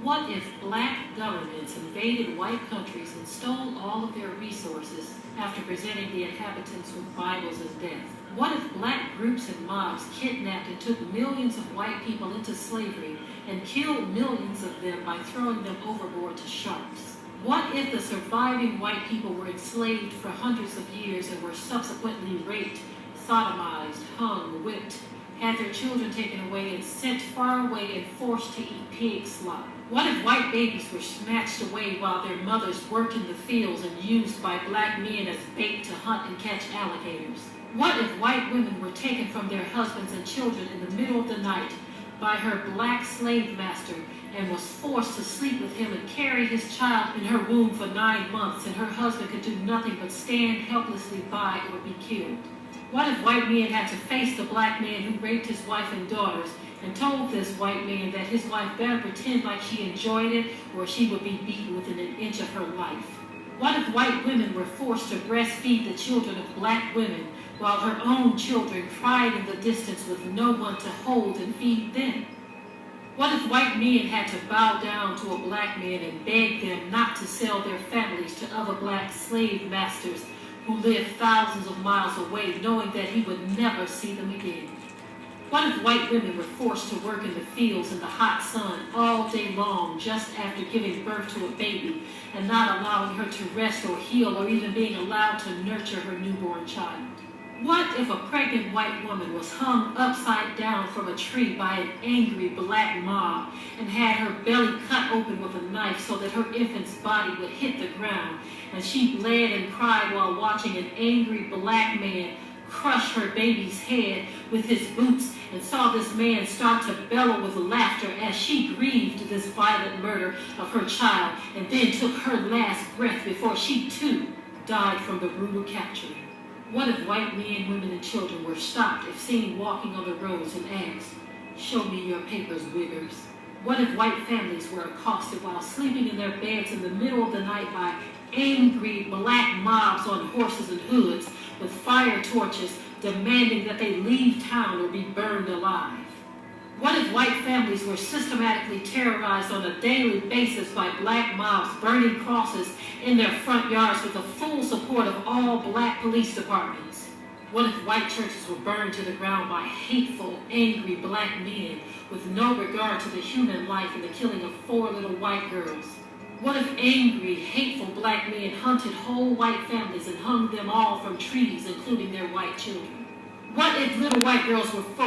What if black governments invaded white countries and stole all of their resources after presenting the inhabitants with Bibles and death? What if black groups and mobs kidnapped and took millions of white people into slavery and killed millions of them by throwing them overboard to sharks? What if the surviving white people were enslaved for hundreds of years and were subsequently raped, sodomized, hung, whipped, had their children taken away and sent far away and forced to eat pig slop? What if white babies were snatched away while their mothers worked in the fields and used by black men as bait to hunt and catch alligators? What if white women were taken from their husbands and children in the middle of the night by her black slave master and was forced to sleep with him and carry his child in her womb for 9 months, and her husband could do nothing but stand helplessly by or be killed? What if white men had to face the black man who raped his wife and daughters and told this white man that his wife better pretend like she enjoyed it or she would be beaten within an inch of her life? What if white women were forced to breastfeed the children of black women while her own children cried in the distance with no one to hold and feed them? What if white men had to bow down to a black man and beg them not to sell their families to other black slave masters who lived thousands of miles away, knowing that he would never see them again? What if white women were forced to work in the fields in the hot sun all day long just after giving birth to a baby and not allowing her to rest or heal or even being allowed to nurture her newborn child? What if a pregnant white woman was hung upside down from a tree by an angry black mob and had her belly cut open with a knife so that her infant's body would hit the ground, and she bled and cried while watching an angry black man crush her baby's head with his boots, and saw this man start to bellow with laughter as she grieved this violent murder of her child and then took her last breath before she too died from the brutal capture? What if white men, women, and children were stopped if seen walking on the roads and asked, "Show me your papers, wiggers"? What if white families were accosted while sleeping in their beds in the middle of the night by angry black mobs on horses and hoods with fire torches demanding that they leave town or be burned alive? What if white families were systematically terrorized on a daily basis by black mobs burning crosses in their front yards with the full support of all black police departments? What if white churches were burned to the ground by hateful, angry black men with no regard to the human life and the killing of 4 little white girls? What if angry, hateful black men hunted whole white families and hung them all from trees, including their white children? What if little white girls were